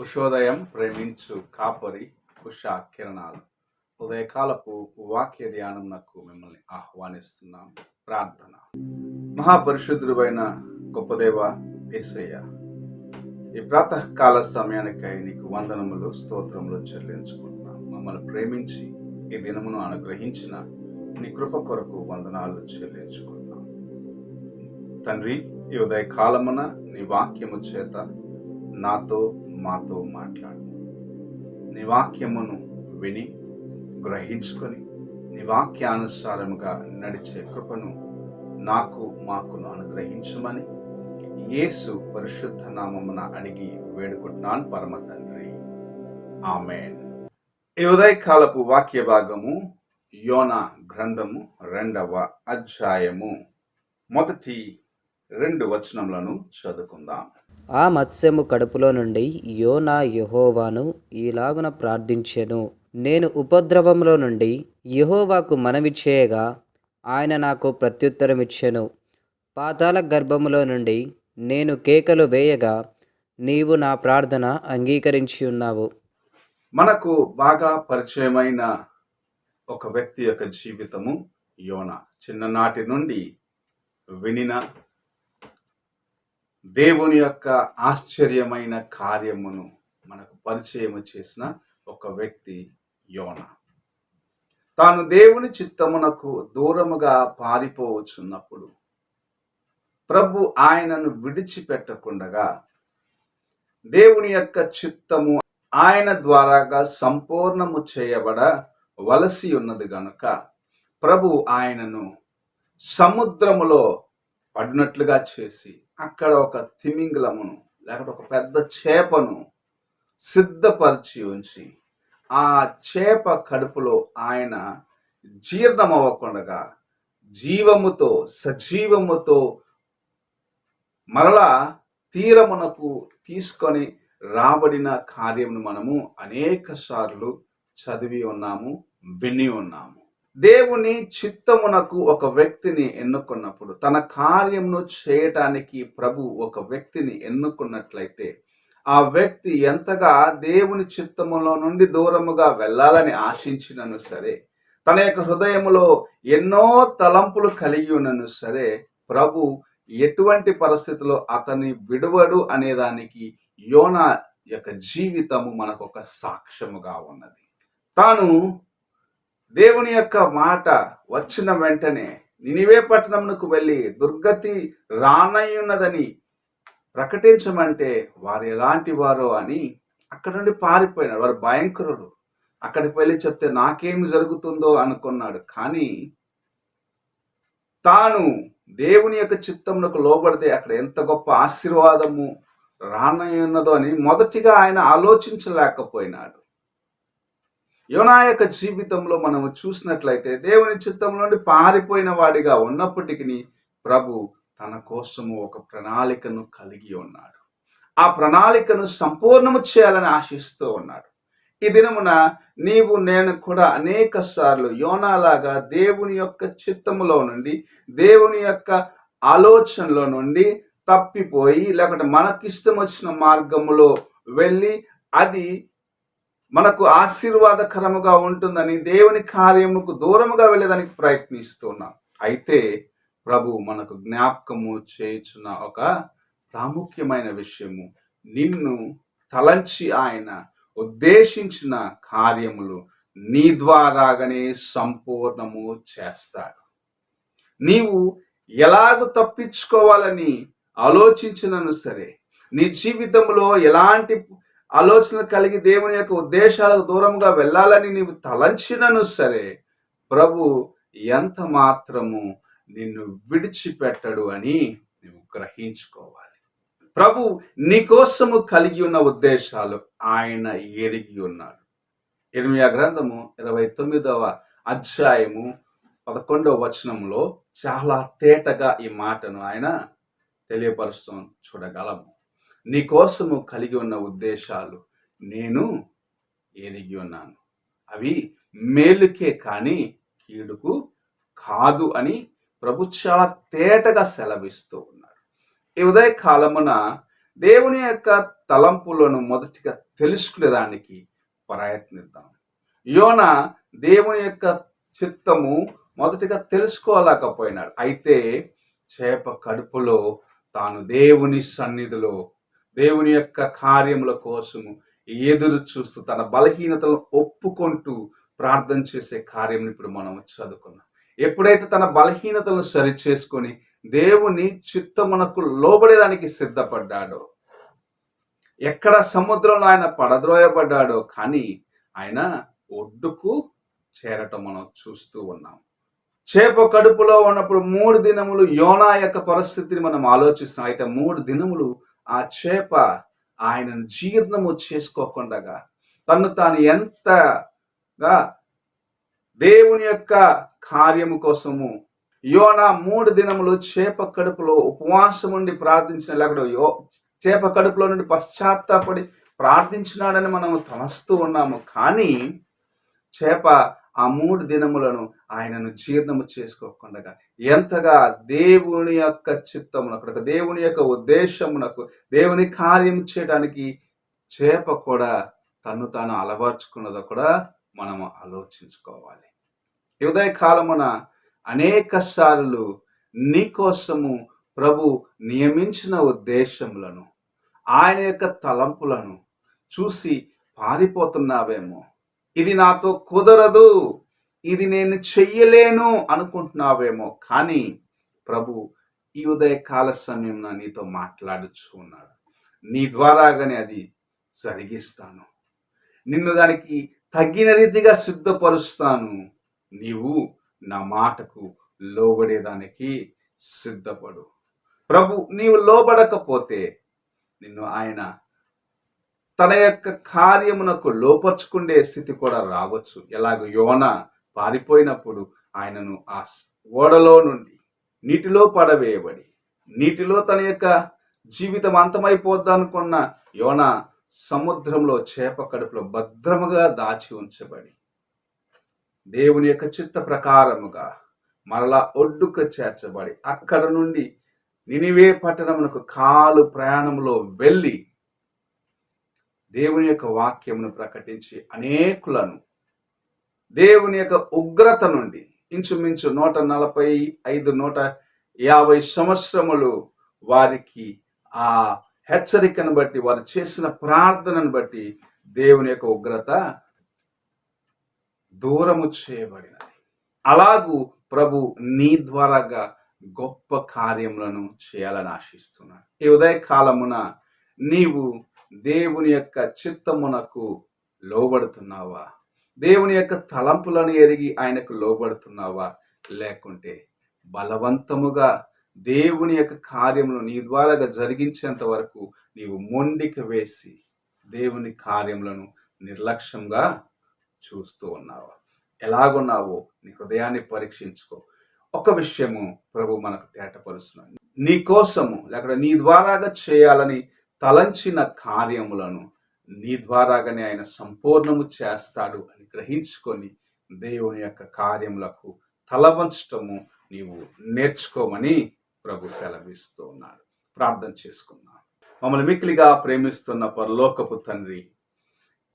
ఉషోదయం ప్రేమించు కాపరి ఉషా కిరణాలు ఉదయకాలపు వాక్య ధ్యానంకు మిమ్మల్ని ఆహ్వానిస్తున్నాం. ప్రార్థన. మహాపరిశుద్ధుడైన గొప్ప దేవ యేసయ్య, ఈ ప్రాతకాల సమయానికై నీకు వందనములు స్తోత్రములు చెల్లించుకుంటున్నాం. మమ్మల్ని ప్రేమించి ఈ దినమును అనుగ్రహించిన నీ కృప కొరకు వందనాలు చెల్లించుకుంటున్నాం. తండ్రి, ఈ ఉదయకాలమున నీ వాక్యము చేత మాతో మాట్లాడు. నీ వాక్యమును విని గ్రహించుకొని నీ వాక్యానుసారముగా నడిచే కృపను మాకును అనుగ్రహించమని యేసు పరిశుద్ధ నామమున అడిగి వేడుకుంటున్నాను పరమ తండ్రి, ఆమేన్. ఈ ఉదయకాలపు వాక్య భాగము యోనా గ్రంథము 2వ అధ్యాయము మొదటి 2 వచనములను చదువుకుందాం. ఆ మత్స్యము కడుపులో నుండి యోనా యెహోవాను ఈలాగున ప్రార్థించెను. నేను ఉపద్రవంలో నుండి యెహోవాకు మనవి చేయగా ఆయన నాకు ప్రత్యుత్తరమిచ్చెను. పాతాళ గర్భములో నుండి నేను కేకలు వేయగా నీవు నా ప్రార్థన అంగీకరించి ఉన్నావు. మనకు బాగా పరిచయమైన ఒక వ్యక్తి యొక్క జీవితము యోనా. చిన్ననాటి నుండి వినిన దేవుని యొక్క ఆశ్చర్యమైన కార్యమును మనకు పరిచయం చేసిన ఒక వ్యక్తి యోనా. తాను దేవుని చిత్తమునకు దూరముగా పారిపోవచ్చున్నప్పుడు ప్రభు ఆయనను విడిచిపెట్టకుండగా దేవుని యొక్క చిత్తము ఆయన ద్వారాగా సంపూర్ణము చేయబడవలసి ఉన్నది గనుక ప్రభు ఆయనను సముద్రములో పడినట్లుగా చేసి అక్కడ ఒక తిమింగలమును లేకపోతే ఒక పెద్ద చేపను సిద్ధపరిచి ఉంచి ఆ చేప కడుపులో ఆయన జీర్ణమవ్వకుండా జీవముతో సజీవముతో మరలా తీరమునకు తీసుకొని రాబడిన కార్యమును మనము అనేక సార్లు చదివి ఉన్నాము, విని ఉన్నాము. దేవుని చిత్తమునకు ఒక వ్యక్తిని ఎన్నుకున్నప్పుడు, తన కార్యమును చేయటానికి ప్రభు ఒక వ్యక్తిని ఎన్నుకున్నట్లయితే ఆ వ్యక్తి ఎంతగా దేవుని చిత్తములో నుండి దూరముగా వెళ్ళాలని ఆశించినను సరే, తన యొక్క హృదయములో ఎన్నో తలంపులు కలిగి ఉన్నను సరే, ప్రభు ఎటువంటి పరిస్థితిలో అతన్ని విడువడు అనేదానికి యోనా యొక్క జీవితము మనకు ఒక సాక్ష్యముగా ఉన్నది. తాను దేవుని యొక్క మాట వచ్చిన వెంటనే నినివే పట్టణమునకు వెళ్ళి దుర్గతి రానయ్యున్నదని ప్రకటించమంటే వారు ఎలాంటి వారో అని అక్కడ నుండి పారిపోయినాడు. వారు భయంకరుడు. అక్కడికి వెళ్ళి చెప్తే నాకేమి జరుగుతుందో అనుకున్నాడు. కానీ తాను దేవుని యొక్క చిత్తమునకు లోబడితే అక్కడ ఎంత గొప్ప ఆశీర్వాదము రానయ్యున్నదో అని మొదటిగా ఆయన ఆలోచించలేకపోయినాడు. యోనా యొక్క జీవితంలో మనము చూసినట్లయితే దేవుని చిత్తం నుండి పారిపోయిన వాడిగా ఉన్నప్పటికీ ప్రభు తన కోసము ఒక ప్రణాళికను కలిగి ఉన్నాడు. ఆ ప్రణాళికను సంపూర్ణము చేయాలని ఆశిస్తూ ఉన్నాడు. ఈ దినమున నీవు నేను కూడా అనేక సార్లు యోనాలాగా దేవుని యొక్క చిత్తములో నుండి, దేవుని యొక్క ఆలోచనలో నుండి తప్పిపోయి లేకపోతే మనకిష్టం వచ్చిన మార్గములో వెళ్ళి అది మనకు ఆశీర్వాదకరముగా ఉంటుందని దేవుని కార్యముకు దూరముగా వెళ్ళేదానికి ప్రయత్నిస్తున్నాం. అయితే ప్రభు మనకు జ్ఞాపకము చేయుచున్న ఒక ప్రాముఖ్యమైన విషయము, నిన్ను తలంచి ఆయన ఉద్దేశించిన కార్యములు నీ ద్వారాగానే సంపూర్ణము చేస్తాడు. నీవు ఎలాగూ తప్పించుకోవాలని ఆలోచించినను సరే, నీ జీవితంలో ఎలాంటి ఆలోచనలు కలిగి దేవుని యొక్క ఉద్దేశాలకు దూరంగా వెళ్ళాలని నీవు తలంచినను సరే, ప్రభు ఎంత మాత్రము నిన్ను విడిచిపెట్టడు అని నువ్వు గ్రహించుకోవాలి. ప్రభు నీకోసము కలిగి ఉన్న ఉద్దేశాలు ఆయన ఎరిగి ఉన్నాడు. ఇర్మియా గ్రంథము 29వ అధ్యాయము 11వ వచనంలో చాలా తేటగా ఈ మాటను ఆయన తెలియపరుస్తూ చూడగలము. నీకోసము కలిగి ఉన్న ఉద్దేశాలు నేను ఎరిగి ఉన్నాను. అవి మేలుకే కానీ కీడుకు కాదు అని ప్రభు చాలా తేటగా సెలవిస్తూ ఉన్నాడు. ఈ ఉదయ కాలమున దేవుని యొక్క తలంపులను మొదటిగా తెలుసుకునేదానికి ప్రయత్నిద్దాం. యోన దేవుని యొక్క చిత్తము మొదటిగా తెలుసుకోలేకపోయినాడు. అయితే చేప కడుపులో తాను దేవుని సన్నిధిలో దేవుని యొక్క కార్యముల కోసము ఎదురు చూస్తూ తన బలహీనతలను ఒప్పుకుంటూ ప్రార్థన చేసే కార్యం ఇప్పుడు మనం చదువుకున్నాం. ఎప్పుడైతే తన బలహీనతలను సరిచేసుకొని దేవుని చిత్తమునకు లోబడేదానికి సిద్ధపడ్డాడో, ఎక్కడ సముద్రంలో ఆయన పడద్రోయబడ్డాడో కానీ ఆయన ఒడ్డుకు చేరటం మనం చూస్తూ ఉన్నాం. చేప కడుపులో ఉన్నప్పుడు 3 దినములు యోనా యొక్క పరిస్థితిని మనం ఆలోచిస్తాం. అయితే 3 దినములు ఆ చేప ఆయనను జీర్ణము చేసుకోకుండా తను తాను ఎంతగా దేవుని యొక్క కార్యము కోసము యోనా 3 దినములు చేప కడుపులో ఉపవాసం ఉండి ప్రార్థించిన, లేకపోతే చేప కడుపులో నుండి పశ్చాత్తాపడి ప్రార్థించినాడని మనము తలస్తూ ఉన్నాము. కానీ చేప ఆ 3 దినములను ఆయనను జీర్ణము చేసుకోకుండా ఎంతగా దేవుని యొక్క చిత్తమునకు, దేవుని యొక్క ఉద్దేశమునకు, దేవుని కార్యం చేయడానికి చేప కూడా తను తాను అలవర్చుకున్నదో కూడా మనము ఆలోచించుకోవాలి. ఈ ఉదయ కాలమున అనేక సార్లు నీ కోసము ప్రభు నియమించిన ఉద్దేశములను, ఆయన యొక్క తలంపులను చూసి పారిపోతున్నావేమో. ఇది నాతో కుదరదు, ఇది నేను చెయ్యలేను అనుకుంటున్నావేమో. కానీ ప్రభు ఈ ఉదయ కాల సమయంలో నీతో మాట్లాడుచు ఉన్నాడు. నీ ద్వారాగానే అది జరిగిస్తాను, నిన్ను దానికి తగిన రీతిగా సిద్ధపరుస్తాను. నీవు నా మాటకు లోబడేదానికి సిద్ధపడు. ప్రభు నీవు లోబడకపోతే నిన్ను ఆయన తన యొక్క కార్యమునకు లోపరుచుకునే స్థితి కూడా రావచ్చు. ఎలాగ యోన పారిపోయినప్పుడు ఆయనను ఆ ఓడలో నుండి నీటిలో పడవేయబడి, నీటిలో తన యొక్క జీవితం అంతమైపోద్దనుకున్న యోన సముద్రంలో చేప కడుపులో భద్రముగా దాచి ఉంచబడి దేవుని యొక్క చిత్త ప్రకారముగా మరలా ఒడ్డుకు చేర్చబడి అక్కడ నుండి నినివే పట్టణమునకు కాలు ప్రయాణంలో వెళ్ళి దేవుని యొక్క వాక్యమును ప్రకటించి అనేకులను దేవుని యొక్క ఉగ్రత నుండి ఇంచుమించు 145-150 సంవత్సరములు వారికి ఆ హెచ్చరికను బట్టి, వారు చేసిన ప్రార్థనను బట్టి దేవుని యొక్క ఉగ్రత దూరము చేయబడినది. అలాగూ ప్రభు నీ ద్వారాగా గొప్ప కార్యములను చేయాలని ఆశిస్తున్నాడు. ఈ ఉదయ కాలమున నీవు దేవుని యొక్క చిత్తమునకు లోబడుతున్నావా? దేవుని యొక్క తలంపులను ఎరిగి ఆయనకు లోబడుతున్నావా? లేకుంటే బలవంతముగా దేవుని యొక్క కార్యములను నీ ద్వారాగా జరిగించేంత వరకు నీవు మొండికి వేసి దేవుని కార్యములను నిర్లక్ష్యంగా చూస్తూ ఉన్నావా? ఎలాగున్నావో నీ హృదయాన్ని పరీక్షించుకో. ఒక విషయము ప్రభు మనకు తేటపరుస్తున్నాడు. నీ కోసము లేకపోతే నీ ద్వారాగా చేయాలని తలంచిన కార్యములను నీ ద్వారాగానే ఆయన సంపూర్ణము చేస్తాడు అని గ్రహించుకొని దేవుని యొక్క కార్యములకు తలవంచటము నీవు నేర్చుకోమని ప్రభు సెలవిస్తూ ఉన్నాడు. ప్రార్థన చేసుకున్నాం. మమ్మల్ని మిక్కిలిగా ప్రేమిస్తున్న పరలోకపు తండ్రి,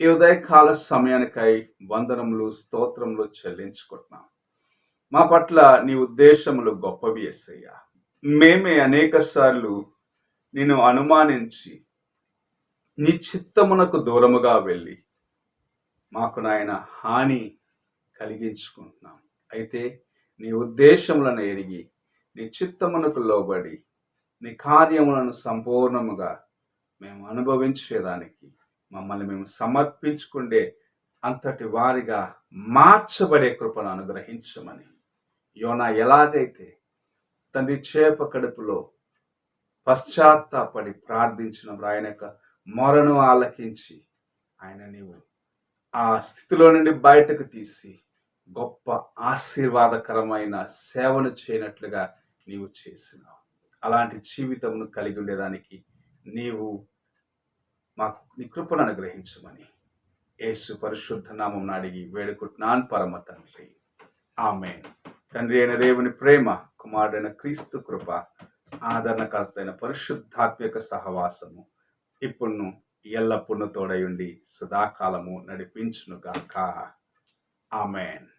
ఈ ఉదయకాల సమయానికై వందనములు, స్తోత్రములు చెల్లించుకుంటున్నాం. మా పట్ల నీ ఉద్దేశములు గొప్పవి యేసయ్యా. మేమే అనేక సార్లు నిన్ను అనుమానించి నీ చిత్తమునకు దూరముగా వెళ్ళి మాకు నాయన హాని కలిగించుకుంటున్నాం. అయితే నీ ఉద్దేశములను ఎరిగి నీ చిత్తమునకు లోబడి నీ కార్యములను సంపూర్ణముగా మేము అనుభవించేదానికి మమ్మల్ని మేము సమర్పించుకుండే అంతటి వారిగా మార్చబడే కృపను అనుగ్రహించమని యోనా ఎలాగైతే తండ్రి చేప కడుపులో పశ్చాత్తాపడి ప్రార్థించినప్పుడు ఆయన యొక్క మొరను ఆలకించి ఆయన నీవు ఆ స్థితిలో నుండి బయటకు తీసి గొప్ప ఆశీర్వాదకరమైన సేవను చేయనట్లుగా నీవు చేసినావు. అలాంటి జీవితమును కలిగి ఉండేదానికి నీవు మాకు నీ కృపను అనుగ్రహించమని యేసు పరిశుద్ధ నామమున అడిగి వేడుకుంటున్నాను పరమ తండ్రి. ఆమేన్. తండ్రి అయిన దేవుని ప్రేమ, కుమారుడైన క్రీస్తు కృప, ఆదరణకర్త అయిన పరిశుద్ధాత్మక సహవాసము ఇప్పుడును ఎల్లప్పుడూ తోడయుండి సదాకాలము నడిపించునుగాక. ఆమేన్.